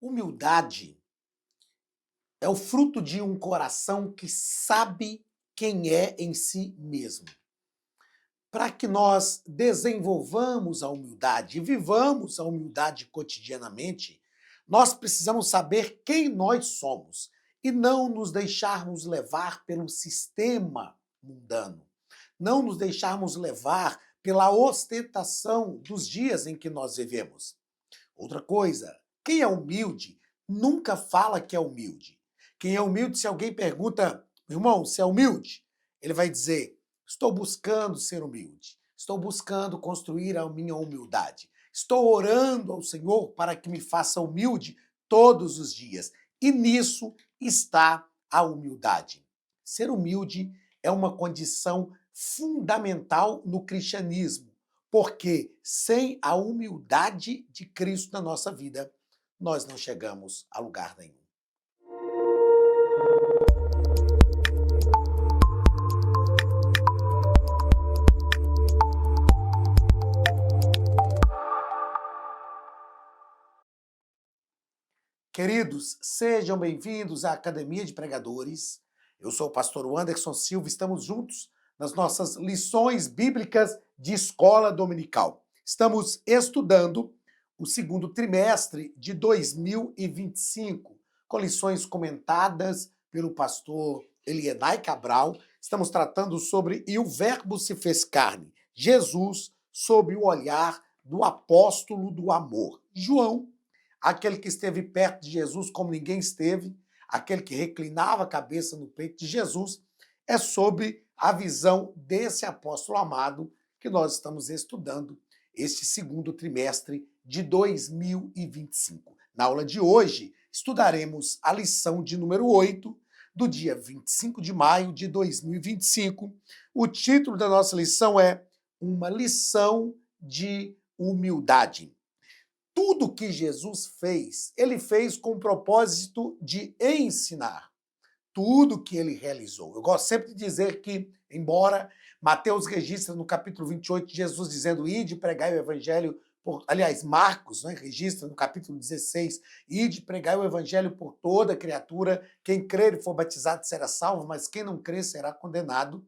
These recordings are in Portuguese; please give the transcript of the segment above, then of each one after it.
Humildade é o fruto de um coração que sabe quem é em si mesmo. Para que nós desenvolvamos a humildade e vivamos a humildade cotidianamente, nós precisamos saber quem nós somos e não nos deixarmos levar pelo sistema mundano, não nos deixarmos levar pela ostentação dos dias em que nós vivemos. Outra coisa, quem é humilde nunca fala que é humilde. Quem é humilde, se alguém pergunta, irmão, você é humilde? Ele vai dizer, estou buscando ser humilde. Estou buscando construir a minha humildade. Estou orando ao Senhor para que me faça humilde todos os dias. E nisso está a humildade. Ser humilde é uma condição fundamental no cristianismo, porque sem a humildade de Cristo na nossa vida, nós não chegamos a lugar nenhum. Queridos, sejam bem-vindos à Academia de Pregadores. Eu sou o pastor Anderson Silva, estamos juntos nas nossas lições bíblicas de escola dominical. Estamos estudando o segundo trimestre de 2025, com lições comentadas pelo pastor Elienay Cabral. Estamos tratando sobre E o Verbo se fez carne, Jesus sob o olhar do apóstolo do amor, João, aquele que esteve perto de Jesus como ninguém esteve, aquele que reclinava a cabeça no peito de Jesus, é sobre a visão desse apóstolo amado que nós estamos estudando este segundo trimestre de 2025. Na aula de hoje, estudaremos a lição de número 8, do dia 25 de maio de 2025. O título da nossa lição é Uma Lição de Humildade. Tudo que Jesus fez, ele fez com o propósito de ensinar. Tudo que ele realizou. Eu gosto sempre de dizer que, embora Mateus registra no capítulo 28, Jesus dizendo, ide pregai o evangelho, aliás, Marcos, né, registra no capítulo 16, ide pregai o evangelho por toda criatura, quem crer e for batizado será salvo, mas quem não crer será condenado.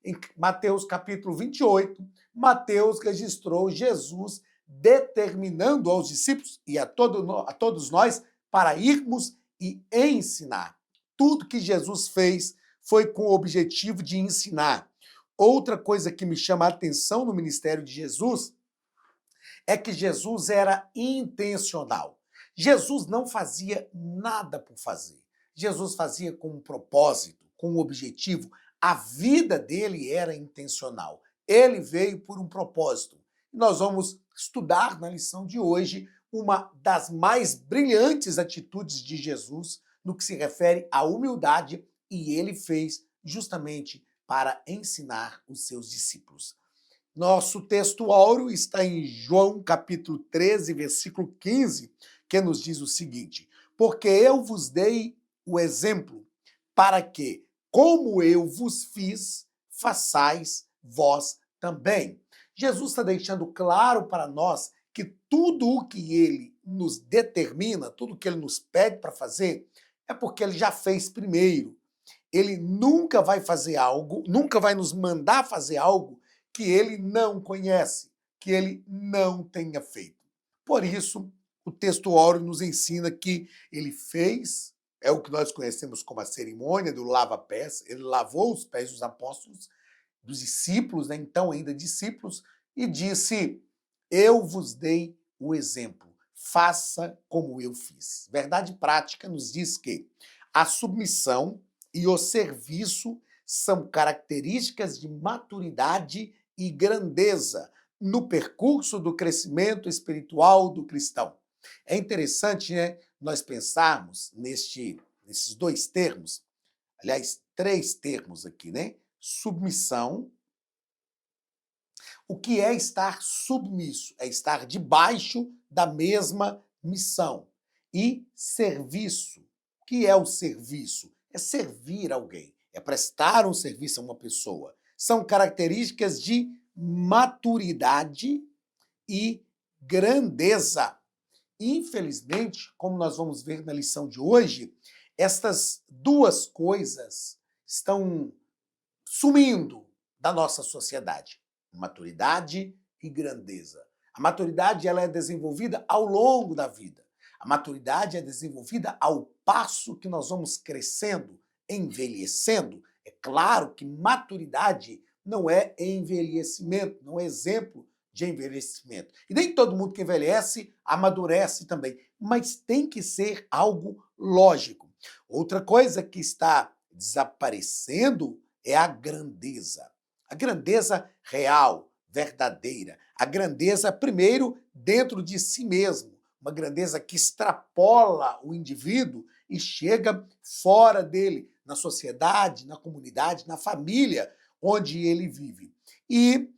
Em Mateus capítulo 28, Mateus registrou Jesus determinando aos discípulos e a todos nós para irmos e ensinar. Tudo que Jesus fez foi com o objetivo de ensinar. Outra coisa que me chama a atenção no ministério de Jesus é que Jesus era intencional. Jesus não fazia nada por fazer. Jesus fazia com um propósito, com um objetivo. A vida dele era intencional. Ele veio por um propósito. Nós vamos estudar na lição de hoje uma das mais brilhantes atitudes de Jesus no que se refere à humildade, e ele fez justamente para ensinar os seus discípulos. Nosso texto áureo está em João capítulo 13, versículo 15, que nos diz o seguinte: porque eu vos dei o exemplo, para que, como eu vos fiz, façais vós também. Jesus está deixando claro para nós que tudo o que ele nos determina, tudo o que ele nos pede para fazer, é porque ele já fez primeiro. Ele nunca vai fazer algo, nunca vai nos mandar fazer algo que ele não conhece, que ele não tenha feito. Por isso, o texto áureo nos ensina que ele fez, é o que nós conhecemos como a cerimônia do lava-pés, ele lavou os pés dos apóstolos, dos discípulos, né, então ainda discípulos, e disse, eu vos dei o exemplo, faça como eu fiz. Verdade prática nos diz que a submissão e o serviço são características de maturidade e grandeza no percurso do crescimento espiritual do cristão. É interessante, né, nós pensarmos nesses dois termos, aliás, três termos aqui, né? Submissão. O que é estar submisso? É estar debaixo da mesma missão. E serviço. O que é o serviço? É servir alguém, é prestar um serviço a uma pessoa. São características de maturidade e grandeza. Infelizmente, como nós vamos ver na lição de hoje, estas duas coisas estão sumindo da nossa sociedade: maturidade e grandeza. A maturidade ela é desenvolvida ao longo da vida. A maturidade é desenvolvida ao passo que nós vamos crescendo, envelhecendo. É claro que maturidade não é envelhecimento, não é exemplo de envelhecimento. E nem todo mundo que envelhece amadurece também, mas tem que ser algo lógico. Outra coisa que está desaparecendo é a grandeza. A grandeza real, verdadeira. A grandeza, primeiro, dentro de si mesmo. Uma grandeza que extrapola o indivíduo e chega fora dele, na sociedade, na comunidade, na família onde ele vive. E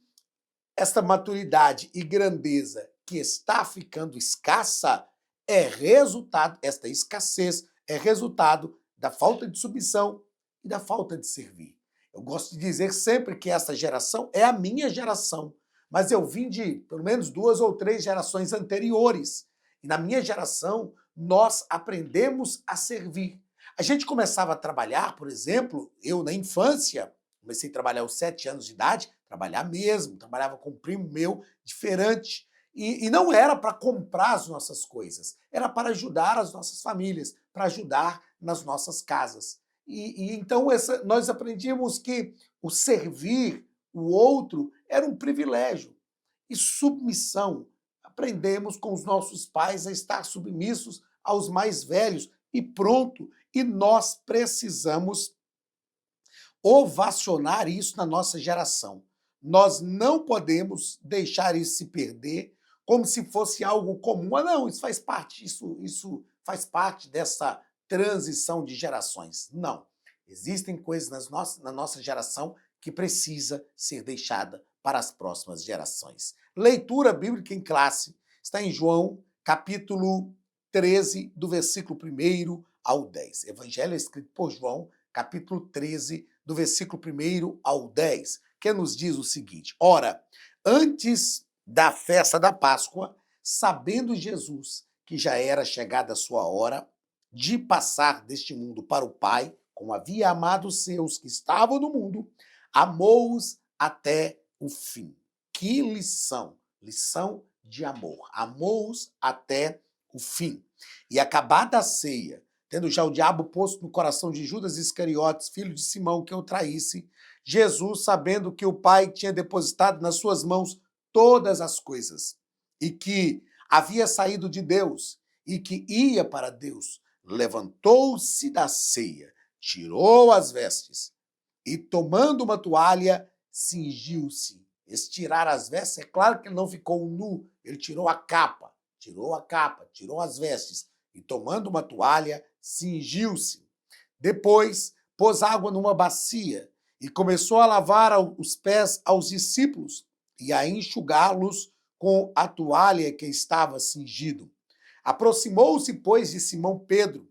esta maturidade e grandeza que está ficando escassa é resultado, esta escassez é resultado da falta de submissão e da falta de servir. Eu gosto de dizer sempre que essa geração é a minha geração, mas eu vim de pelo menos 2 ou 3 gerações anteriores. E na minha geração, nós aprendemos a servir. A gente começava a trabalhar, por exemplo, eu na infância, comecei a trabalhar aos 7 anos de idade, trabalhar mesmo, trabalhava com um primo meu, diferente. E não era para comprar as nossas coisas, era para ajudar as nossas famílias, para ajudar nas nossas casas. Então nós aprendíamos que o servir o outro era um privilégio. E submissão. Aprendemos com os nossos pais a estar submissos aos mais velhos e pronto. E nós precisamos ovacionar isso na nossa geração. Nós não podemos deixar isso se perder como se fosse algo comum. Ah, não, isso faz parte, isso faz parte dessa transição de gerações. Não. Existem coisas na nossa geração que precisa ser deixada para as próximas gerações. Leitura bíblica em classe está em João, capítulo 13, do versículo 1 ao 10. Evangelho escrito por João, capítulo 13, do versículo 1 ao 10, que nos diz o seguinte: Ora, antes da festa da Páscoa, sabendo Jesus que já era chegada a sua hora de passar deste mundo para o Pai, como havia amado os seus que estavam no mundo, amou-os até o fim. Que lição! Lição de amor. Amou-os até o fim. E acabada a ceia, tendo já o diabo posto no coração de Judas Iscariotes, filho de Simão, que o traísse, Jesus, sabendo que o Pai tinha depositado nas suas mãos todas as coisas, e que havia saído de Deus, e que ia para Deus, levantou-se da ceia, tirou as vestes, e tomando uma toalha, cingiu-se. Estirar as vestes, é claro que ele não ficou nu, ele tirou a capa, tirou as vestes, e tomando uma toalha, cingiu-se. Depois, pôs água numa bacia e começou a lavar os pés aos discípulos e a enxugá-los com a toalha que estava cingido. Aproximou-se, pois, de Simão Pedro,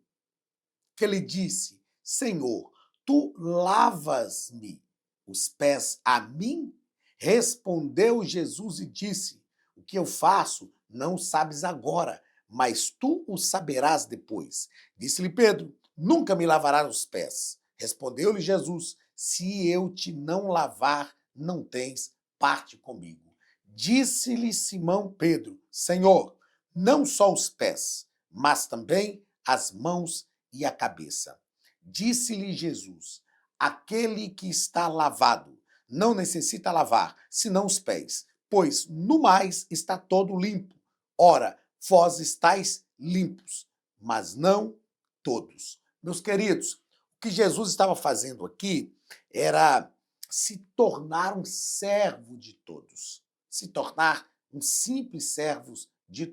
que lhe disse: Senhor, tu lavas-me os pés a mim? Respondeu Jesus e disse: O que eu faço não sabes agora, mas tu o saberás depois. Disse-lhe Pedro: Nunca me lavarás os pés. Respondeu-lhe Jesus: Se eu te não lavar, não tens parte comigo. Disse-lhe Simão Pedro: Senhor, não só os pés, mas também as mãos e a cabeça. Disse-lhe Jesus: Aquele que está lavado não necessita lavar, senão os pés, pois no mais está todo limpo. Ora, vós estáis limpos, mas não todos. Meus queridos, o que Jesus estava fazendo aqui era se tornar um servo de todos, se tornar um simples servo de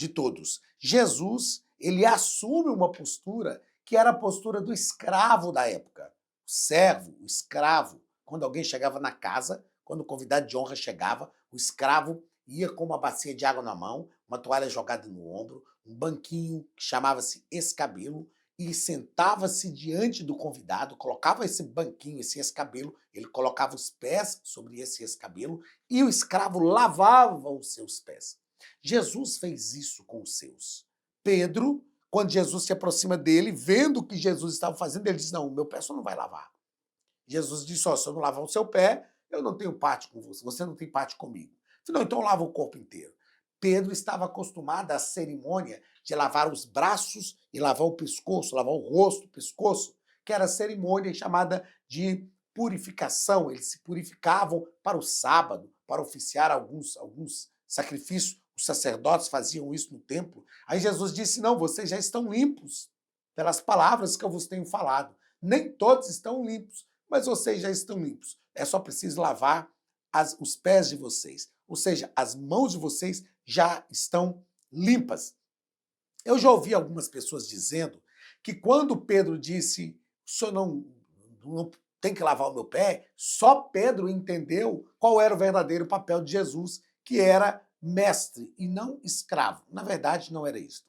todos. Jesus, ele assume uma postura que era a postura do escravo da época. O servo, o escravo, quando alguém chegava na casa, quando o convidado de honra chegava, o escravo ia com uma bacia de água na mão, uma toalha jogada no ombro, um banquinho que chamava-se escabelo, e sentava-se diante do convidado, colocava esse banquinho, esse escabelo, ele colocava os pés sobre esse escabelo e o escravo lavava os seus pés. Jesus fez isso com os seus. Pedro, quando Jesus se aproxima dele, vendo o que Jesus estava fazendo, ele diz: não, o meu pé só não vai lavar. Jesus disse: ó, se eu não lavar o seu pé, eu não tenho parte com você, você não tem parte comigo. Não, então lava o corpo inteiro. Pedro estava acostumado à cerimônia de lavar os braços e lavar o pescoço, lavar o rosto, o pescoço, que era a cerimônia chamada de purificação. Eles se purificavam para o sábado, para oficiar alguns sacrifícios. Os sacerdotes faziam isso no templo. Aí Jesus disse: não, vocês já estão limpos pelas palavras que eu vos tenho falado. Nem todos estão limpos, mas vocês já estão limpos. É só preciso lavar os pés de vocês. Ou seja, as mãos de vocês já estão limpas. Eu já ouvi algumas pessoas dizendo que quando Pedro disse: o senhor não tem que lavar o meu pé, só Pedro entendeu qual era o verdadeiro papel de Jesus, que era mestre e não escravo. Na verdade, não era isso.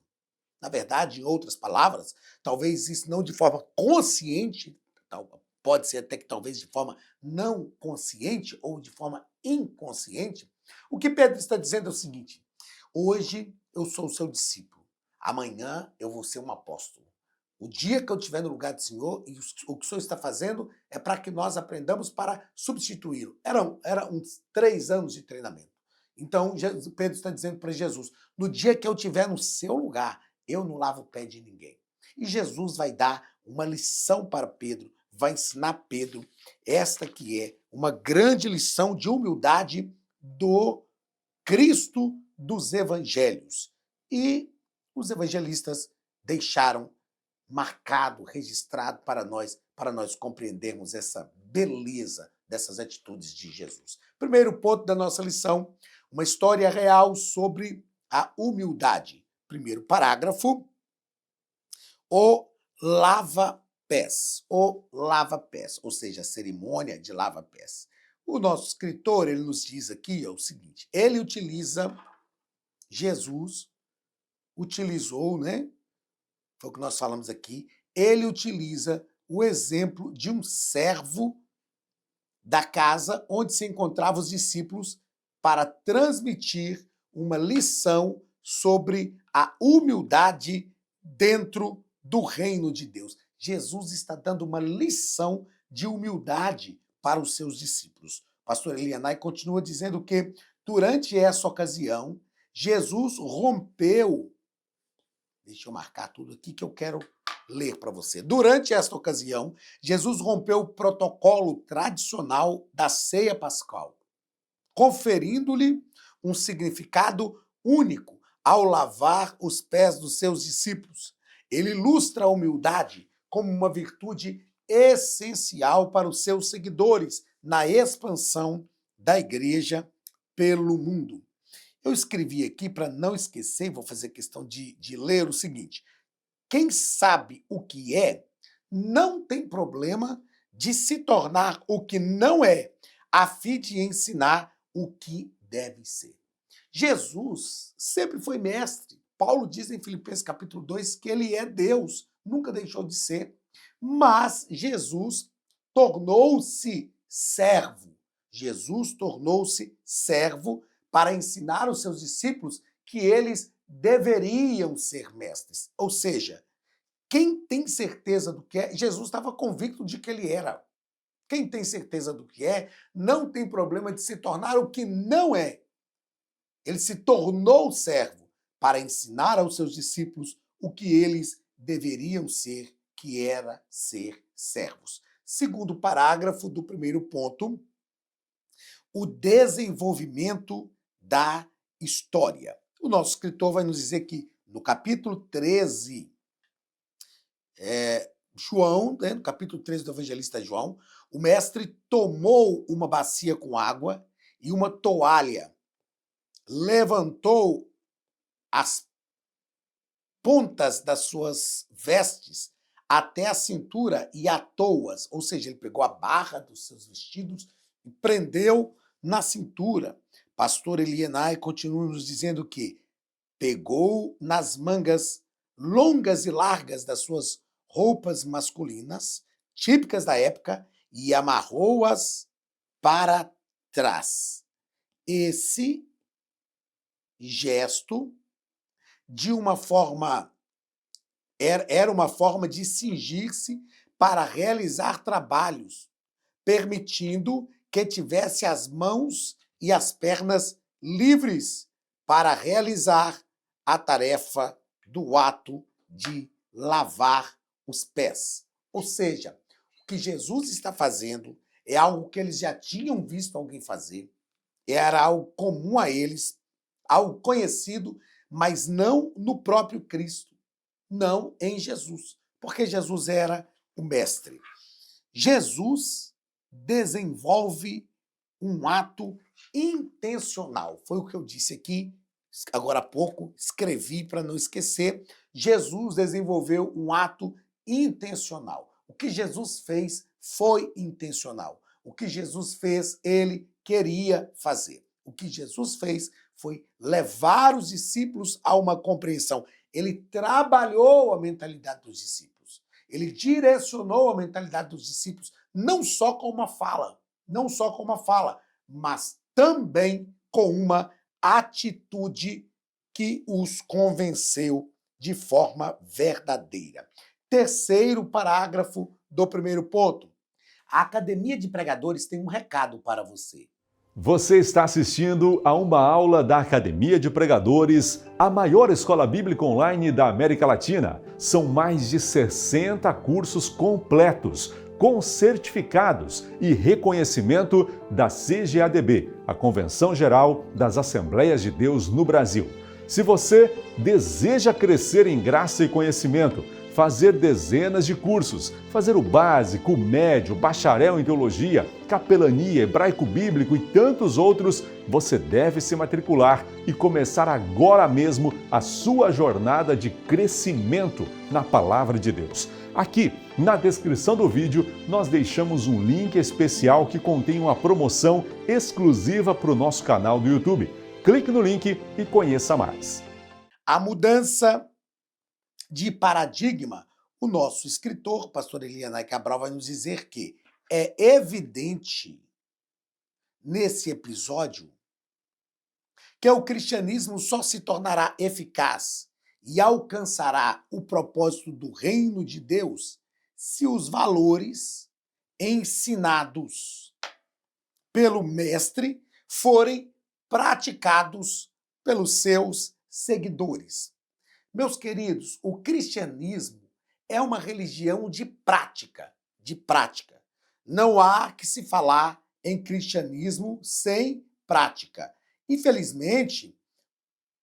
Na verdade, em outras palavras, talvez isso não de forma consciente, pode ser até que talvez de forma não consciente ou de forma inconsciente, o que Pedro está dizendo é o seguinte: hoje eu sou o seu discípulo, amanhã eu vou ser um apóstolo. O dia que eu estiver no lugar do Senhor, e o que o Senhor está fazendo é para que nós aprendamos para substituí-lo. Era uns 3 anos de treinamento. Então, Pedro está dizendo para Jesus: no dia que eu estiver no seu lugar, eu não lavo o pé de ninguém. E Jesus vai dar uma lição para Pedro, vai ensinar Pedro esta que é uma grande lição de humildade do Cristo dos evangelhos. E os evangelistas deixaram marcado, registrado para nós compreendermos essa beleza dessas atitudes de Jesus. Primeiro ponto da nossa lição, uma história real sobre a humildade. Primeiro parágrafo, o lava-pés, ou seja, a cerimônia de lava-pés. O nosso escritor, ele nos diz aqui o seguinte: Jesus utilizou, né? Foi o que nós falamos aqui, ele utiliza o exemplo de um servo da casa onde se encontravam os discípulos para transmitir uma lição sobre a humildade dentro do reino de Deus. Jesus está dando uma lição de humildade para os seus discípulos. Pastor Elianai continua dizendo que, durante essa ocasião, Jesus rompeu. Deixa eu marcar tudo aqui que eu quero ler para você. Durante esta ocasião, Jesus rompeu o protocolo tradicional da ceia pascal, conferindo-lhe um significado único ao lavar os pés dos seus discípulos. Ele ilustra a humildade como uma virtude essencial para os seus seguidores na expansão da igreja pelo mundo. Eu escrevi aqui para não esquecer, vou fazer questão de ler o seguinte: quem sabe o que é, não tem problema de se tornar o que não é, a fim de ensinar o que deve ser. Jesus sempre foi mestre. Paulo diz em Filipenses capítulo 2 que ele é Deus, nunca deixou de ser. Mas Jesus tornou-se servo. Jesus tornou-se servo para ensinar aos seus discípulos que eles deveriam ser mestres. Ou seja, quem tem certeza do que é, Jesus estava convicto de que ele era. Quem tem certeza do que é, não tem problema de se tornar o que não é. Ele se tornou servo para ensinar aos seus discípulos o que eles deveriam ser, que era ser servos. Segundo parágrafo do primeiro ponto, o desenvolvimento da história. O nosso escritor vai nos dizer que no capítulo 13, João, né, no capítulo 13 do evangelista João, o mestre tomou uma bacia com água e uma toalha, levantou as pontas das suas vestes até a cintura e atou-as, ou seja, ele pegou a barra dos seus vestidos e prendeu na cintura. Pastor Elianai continua nos dizendo que pegou nas mangas longas e largas das suas roupas masculinas, típicas da época, e amarrou-as para trás. Esse gesto, de uma forma, era uma forma de cingir-se para realizar trabalhos, permitindo que tivesse as mãos e as pernas livres para realizar a tarefa do ato de lavar os pés. Ou seja, o que Jesus está fazendo é algo que eles já tinham visto alguém fazer, era algo comum a eles, algo conhecido, mas não no próprio Cristo, não em Jesus, porque Jesus era o mestre. Jesus desenvolve um ato intencional. Foi o que eu disse aqui agora há pouco, escrevi para não esquecer. Jesus desenvolveu um ato intencional. O que Jesus fez foi intencional. O que Jesus fez, ele queria fazer. O que Jesus fez foi levar os discípulos a uma compreensão. Ele trabalhou a mentalidade dos discípulos. Ele direcionou a mentalidade dos discípulos, não só com uma fala, mas também com uma atitude que os convenceu de forma verdadeira. Terceiro parágrafo do primeiro ponto. A Academia de Pregadores tem um recado para você. Você está assistindo a uma aula da Academia de Pregadores, a maior escola bíblica online da América Latina. São mais de 60 cursos completos, com certificados e reconhecimento da CGADB, a Convenção Geral das Assembleias de Deus no Brasil. Se você deseja crescer em graça e conhecimento, fazer dezenas de cursos, fazer o básico, o médio, bacharel em teologia, capelania, hebraico bíblico e tantos outros, você deve se matricular e começar agora mesmo a sua jornada de crescimento na Palavra de Deus. Aqui, na descrição do vídeo, nós deixamos um link especial que contém uma promoção exclusiva para o nosso canal do YouTube. Clique no link e conheça mais. A mudança de paradigma, o nosso escritor, pastor Elianai Cabral, vai nos dizer que é evidente nesse episódio que o cristianismo só se tornará eficaz e alcançará o propósito do reino de Deus se os valores ensinados pelo mestre forem praticados pelos seus seguidores. Meus queridos, o cristianismo é uma religião de prática, Não há que se falar em cristianismo sem prática. Infelizmente,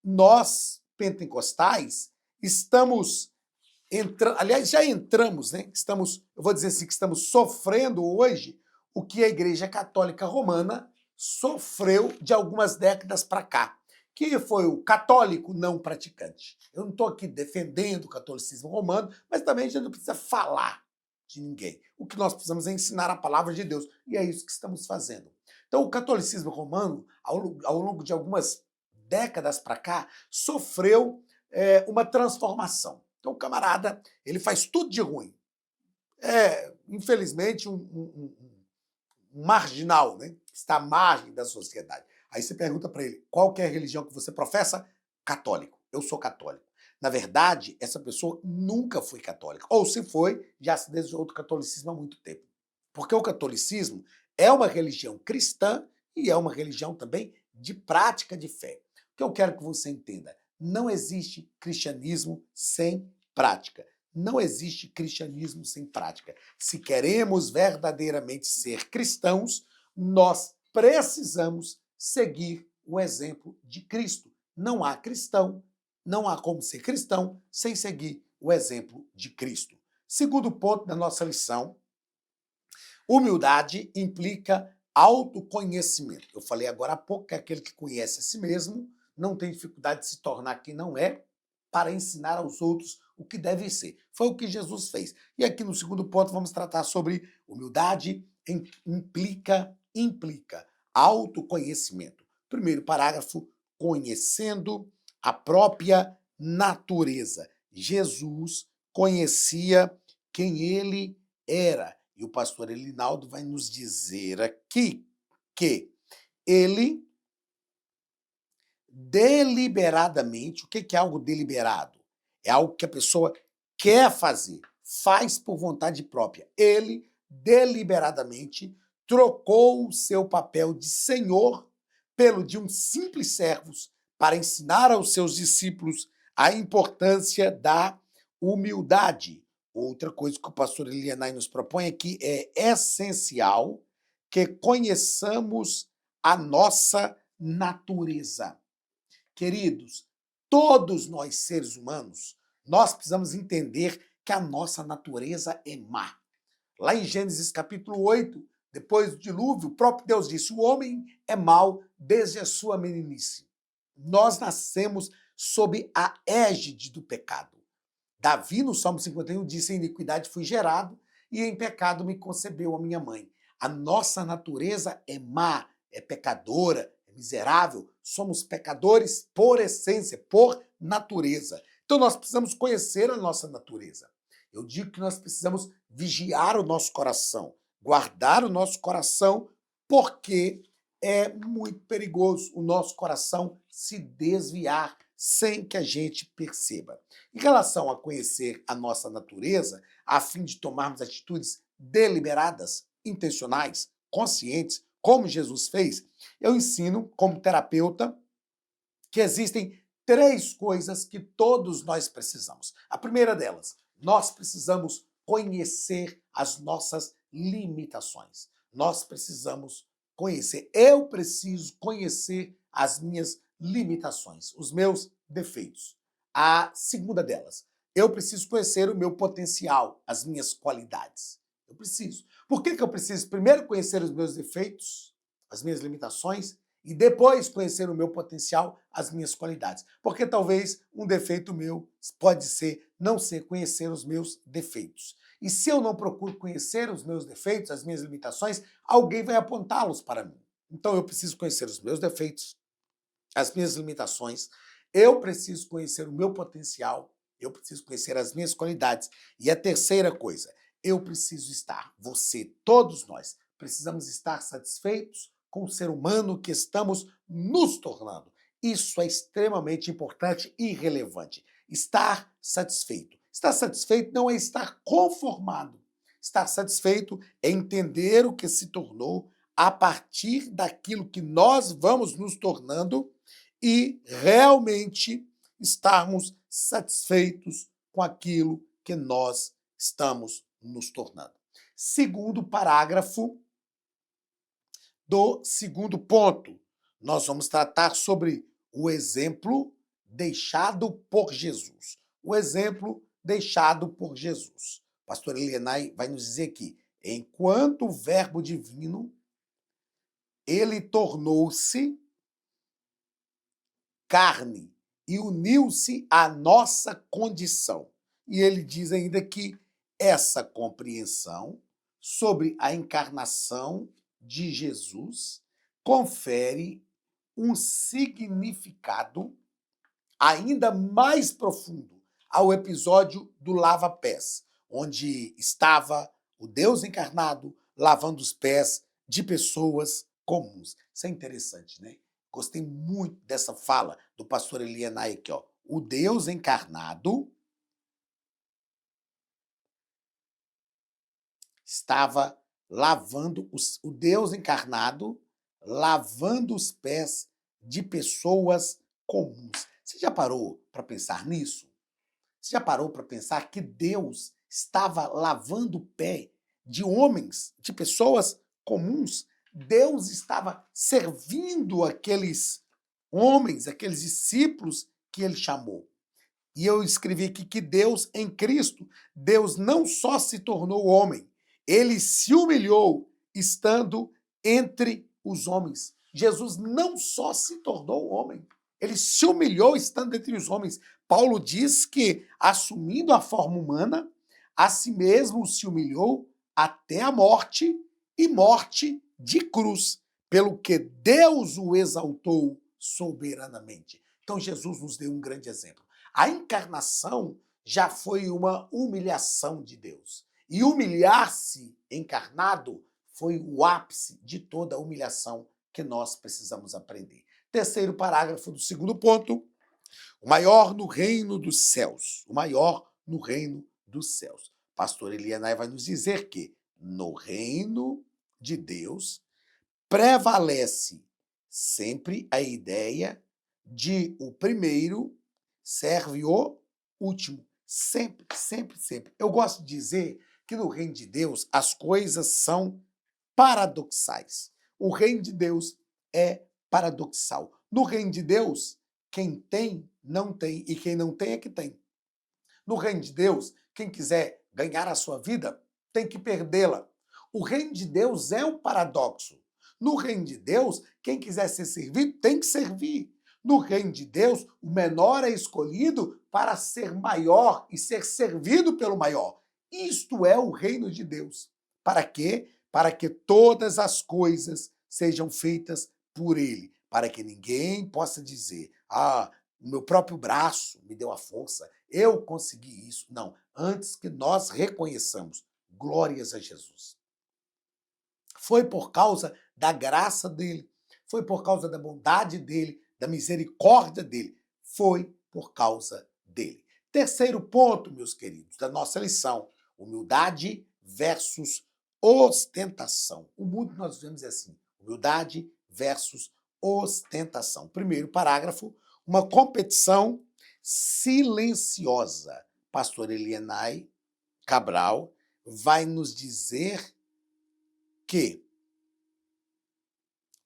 nós, pentecostais, estamos entrando, aliás, já entramos, né? Eu vou dizer assim, que estamos sofrendo hoje o que a Igreja Católica Romana sofreu de algumas décadas para cá, que foi o católico não praticante. Eu não estou aqui defendendo o catolicismo romano, mas também a gente não precisa falar de ninguém. O que nós precisamos é ensinar a palavra de Deus, e é isso que estamos fazendo. Então, o catolicismo romano, ao longo de algumas décadas para cá, sofreu uma transformação. Então, o camarada, ele faz tudo de ruim. É, infelizmente, um marginal, né? Está à margem da sociedade. Aí você pergunta para ele, qual que é a religião que você professa? Católico. Eu sou católico. Na verdade, essa pessoa nunca foi católica. Ou se foi, já se desviou do catolicismo há muito tempo. Porque o catolicismo é uma religião cristã e é uma religião também de prática de fé. O que eu quero que você entenda, não existe cristianismo sem prática. Não existe cristianismo sem prática. Se queremos verdadeiramente ser cristãos, nós precisamos seguir o exemplo de Cristo. Não há cristão, não há como ser cristão sem seguir o exemplo de Cristo. Segundo ponto da nossa lição, humildade implica autoconhecimento. Eu falei agora há pouco que aquele que conhece a si mesmo não tem dificuldade de se tornar quem não é, para ensinar aos outros o que deve ser. Foi o que Jesus fez. E aqui no segundo ponto vamos tratar sobre humildade implica autoconhecimento. Primeiro parágrafo, conhecendo a própria natureza. Jesus conhecia quem ele era. E o pastor Elinaldo vai nos dizer aqui que ele deliberadamente. O que é algo deliberado? É algo que a pessoa quer fazer, faz por vontade própria. Ele deliberadamente trocou o seu papel de senhor pelo de um simples servo para ensinar aos seus discípulos a importância da humildade. Outra coisa que o pastor Elianai nos propõe é que é essencial que conheçamos a nossa natureza. Queridos, todos nós seres humanos, nós precisamos entender que a nossa natureza é má. Lá em Gênesis capítulo 8, depois do dilúvio, o próprio Deus disse: o homem é mau desde a sua meninice. Nós nascemos sob a égide do pecado. Davi, no Salmo 51, disse: em iniquidade fui gerado e em pecado me concebeu a minha mãe. A nossa natureza é má, é pecadora, é miserável. Somos pecadores por essência, por natureza. Então nós precisamos conhecer a nossa natureza. Eu digo que nós precisamos vigiar o nosso coração, guardar o nosso coração, porque é muito perigoso o nosso coração se desviar sem que a gente perceba. Em relação a conhecer a nossa natureza, a fim de tomarmos atitudes deliberadas, intencionais, conscientes, como Jesus fez, eu ensino, como terapeuta, que existem 3 coisas que todos nós precisamos. A primeira delas, nós precisamos conhecer as nossas limitações. Nós precisamos conhecer. Eu preciso conhecer as minhas limitações, os meus defeitos. A segunda delas, eu preciso conhecer o meu potencial, as minhas qualidades. Eu preciso. Por que eu preciso primeiro conhecer os meus defeitos, as minhas limitações, e depois conhecer o meu potencial, as minhas qualidades? Porque talvez um defeito meu pode ser não ser conhecer os meus defeitos. E se eu não procuro conhecer os meus defeitos, as minhas limitações, alguém vai apontá-los para mim. Então eu preciso conhecer os meus defeitos, as minhas limitações, eu preciso conhecer o meu potencial, eu preciso conhecer as minhas qualidades. E a terceira coisa, eu preciso estar, você, todos nós, precisamos estar satisfeitos com o ser humano que estamos nos tornando. Isso é extremamente importante e relevante. Estar satisfeito. Estar satisfeito não é estar conformado. Estar satisfeito é entender o que se tornou a partir daquilo que nós vamos nos tornando e realmente estarmos satisfeitos com aquilo que nós estamos nos tornando. Segundo parágrafo do segundo ponto, nós vamos tratar sobre o exemplo deixado por Jesus. O exemplo deixado por Jesus. O pastor Elianai vai nos dizer que, enquanto o verbo divino, ele tornou-se carne e uniu-se à nossa condição. E ele diz ainda que essa compreensão sobre a encarnação de Jesus confere um significado ainda mais profundo ao episódio do lava-pés, onde estava o Deus encarnado lavando os pés de pessoas comuns. Isso é interessante, né? Gostei muito dessa fala do pastor Elianai aqui, ó. O Deus encarnado estava lavando o Deus encarnado lavando os pés de pessoas comuns. Você já parou para pensar nisso? Você já parou para pensar que Deus estava lavando o pé de homens, de pessoas comuns? Deus estava servindo aqueles homens, aqueles discípulos que ele chamou. E eu escrevi aqui que Deus, em Cristo, Deus não só se tornou homem, ele se humilhou estando entre os homens. Jesus não só se tornou homem, ele se humilhou estando entre os homens. Paulo diz que, assumindo a forma humana, a si mesmo se humilhou até a morte e morte de cruz, pelo que Deus o exaltou soberanamente. Então Jesus nos deu um grande exemplo. A encarnação já foi uma humilhação de Deus. E humilhar-se encarnado foi o ápice de toda a humilhação que nós precisamos aprender. Terceiro parágrafo do segundo ponto, o maior no reino dos céus. O maior no reino dos céus. Pastor Elianai vai nos dizer que no reino de Deus prevalece sempre a ideia de o primeiro serve o último. Sempre, sempre, sempre. Eu gosto de dizer que no reino de Deus as coisas são paradoxais. O reino de Deus é paradoxal. No reino de Deus, quem tem, não tem, e quem não tem é que tem. No reino de Deus, quem quiser ganhar a sua vida, tem que perdê-la. O reino de Deus é um paradoxo. No reino de Deus, quem quiser ser servido, tem que servir. No reino de Deus, o menor é escolhido para ser maior e ser servido pelo maior. Isto é o reino de Deus. Para quê? Para que todas as coisas sejam feitas por ele. Para que ninguém possa dizer, o meu próprio braço me deu a força, eu consegui isso. Não, antes que nós reconheçamos, glórias a Jesus. Foi por causa da graça dele, foi por causa da bondade dele, da misericórdia dele, foi por causa dele. Terceiro ponto, meus queridos, da nossa lição, humildade versus ostentação. O mundo que nós vemos é assim, humildade versus ostentação. Primeiro parágrafo, uma competição silenciosa. Pastor Elianai Cabral vai nos dizer que,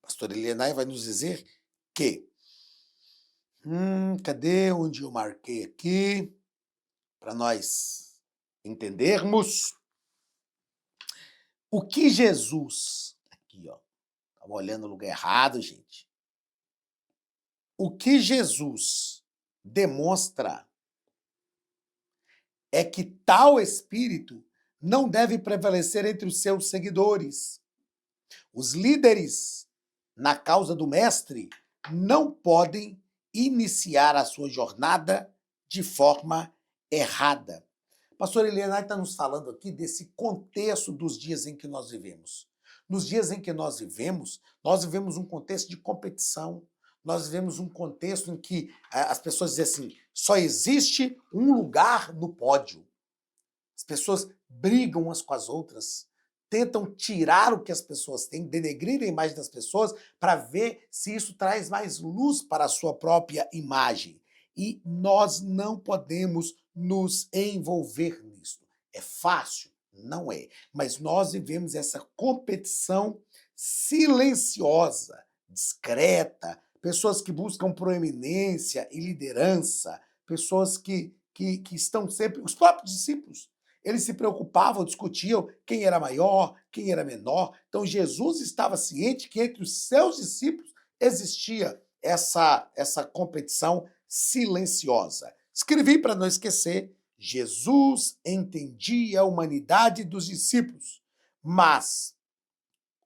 Pastor Elianai vai nos dizer que, cadê onde eu marquei aqui, para nós entendermos, o que Jesus, aqui ó, estava olhando no lugar errado, gente, o que Jesus demonstra é que tal espírito não deve prevalecer entre os seus seguidores. Os líderes na causa do mestre não podem iniciar a sua jornada de forma errada. Pastor Elianai está nos falando aqui desse contexto dos dias em que nós vivemos. Nos dias em que nós vivemos um contexto de competição, nós vivemos um contexto em que as pessoas dizem assim, só existe um lugar no pódio. As pessoas brigam umas com as outras, tentam tirar o que as pessoas têm, denegrir a imagem das pessoas para ver se isso traz mais luz para a sua própria imagem. E nós não podemos nos envolver nisso. É fácil? Não é. Mas nós vivemos essa competição silenciosa, discreta, pessoas que buscam proeminência e liderança, pessoas que estão sempre... Os próprios discípulos, eles se preocupavam, discutiam quem era maior, quem era menor. Então Jesus estava ciente que entre os seus discípulos existia essa competição silenciosa. Escrevi para não esquecer, Jesus entendia a humanidade dos discípulos, mas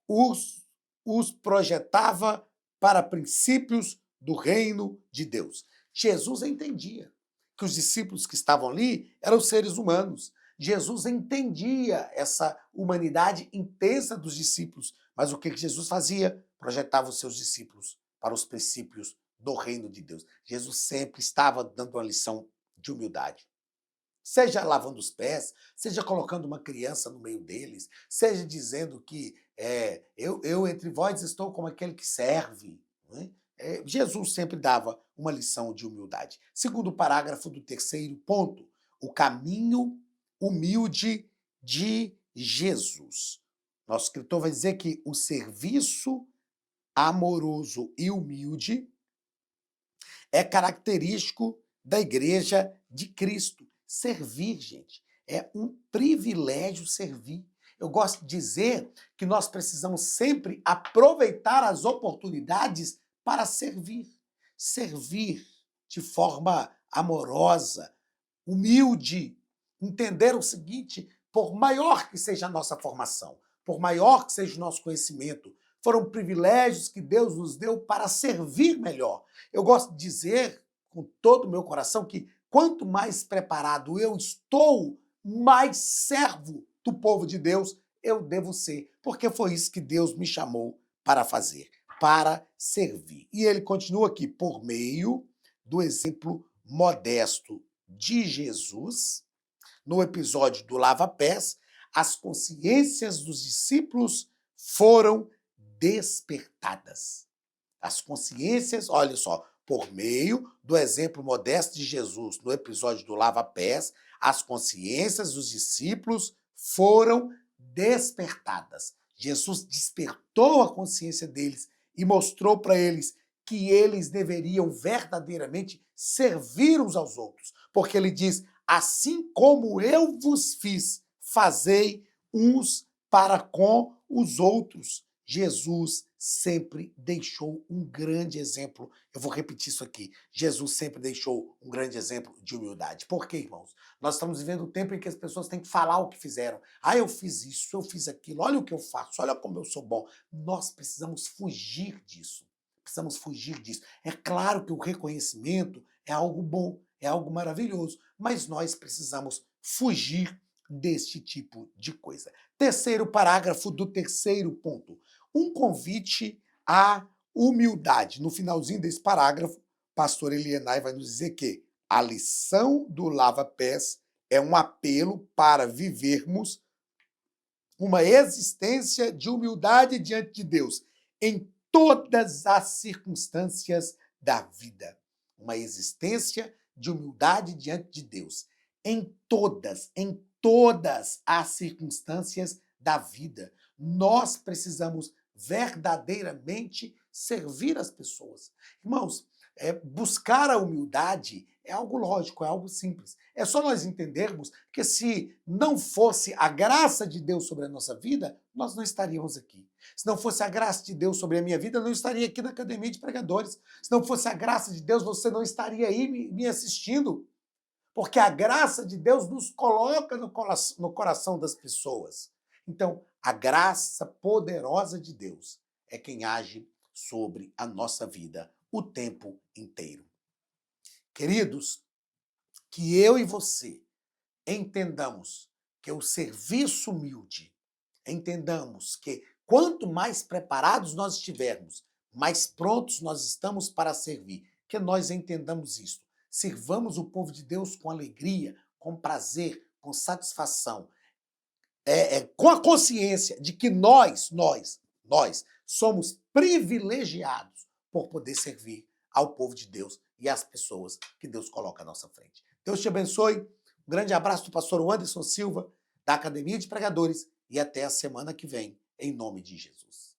os projetava para princípios do reino de Deus. Jesus entendia que os discípulos que estavam ali eram seres humanos. Jesus entendia essa humanidade intensa dos discípulos, mas o que Jesus fazia? Projetava os seus discípulos para os princípios do reino de Deus. Jesus sempre estava dando uma lição de humildade. Seja lavando os pés, seja colocando uma criança no meio deles, seja dizendo que eu entre vós estou como aquele que serve. Não é? Jesus sempre dava uma lição de humildade. Segundo parágrafo do terceiro ponto, o caminho humilde de Jesus. Nosso escritor vai dizer que o serviço amoroso e humilde é característico da Igreja de Cristo. Servir, gente, é um privilégio servir. Eu gosto de dizer que nós precisamos sempre aproveitar as oportunidades para servir. Servir de forma amorosa, humilde. Entender o seguinte, por maior que seja a nossa formação, por maior que seja o nosso conhecimento, foram privilégios que Deus nos deu para servir melhor. Eu gosto de dizer, com todo o meu coração, que quanto mais preparado eu estou, mais servo do povo de Deus eu devo ser, porque foi isso que Deus me chamou para fazer. para servir. E ele continua aqui, por meio do exemplo modesto de Jesus, no episódio do lava-pés, as consciências dos discípulos foram despertadas. As consciências, olha só, por meio do exemplo modesto de Jesus, no episódio do lava-pés, as consciências dos discípulos foram despertadas. Jesus despertou a consciência deles e mostrou para eles que eles deveriam verdadeiramente servir uns aos outros. Porque ele diz, assim como eu vos fiz, fazei uns para com os outros. Jesus sempre deixou um grande exemplo. Eu vou repetir isso aqui. Jesus sempre deixou um grande exemplo de humildade. Por quê, irmãos? Nós estamos vivendo um tempo em que as pessoas têm que falar o que fizeram. Ah, eu fiz isso, eu fiz aquilo, olha o que eu faço, olha como eu sou bom. Nós precisamos fugir disso. Precisamos fugir disso. É claro que o reconhecimento é algo bom, é algo maravilhoso, mas nós precisamos fugir deste tipo de coisa. Terceiro parágrafo do terceiro ponto. Um convite à humildade. No finalzinho desse parágrafo, pastor Elienay vai nos dizer que a lição do lava-pés é um apelo para vivermos uma existência de humildade diante de Deus em todas as circunstâncias da vida. Uma existência de humildade diante de Deus em todas as circunstâncias da vida. Nós precisamos verdadeiramente servir as pessoas. Irmãos, buscar a humildade é algo lógico, é algo simples. É só nós entendermos que se não fosse a graça de Deus sobre a nossa vida, nós não estaríamos aqui. Se não fosse a graça de Deus sobre a minha vida, eu não estaria aqui na Academia de Pregadores. Se não fosse a graça de Deus, você não estaria aí me assistindo. Porque a graça de Deus nos coloca no coração das pessoas. Então, a graça poderosa de Deus é quem age sobre a nossa vida o tempo inteiro. Queridos, que eu e você entendamos que o serviço humilde, entendamos que quanto mais preparados nós estivermos, mais prontos nós estamos para servir, que nós entendamos isso. Sirvamos o povo de Deus com alegria, com prazer, com satisfação, com a consciência de que nós somos privilegiados por poder servir ao povo de Deus e às pessoas que Deus coloca à nossa frente. Deus te abençoe. Um grande abraço do pastor Anderson Silva, da Academia de Pregadores, e até a semana que vem, em nome de Jesus.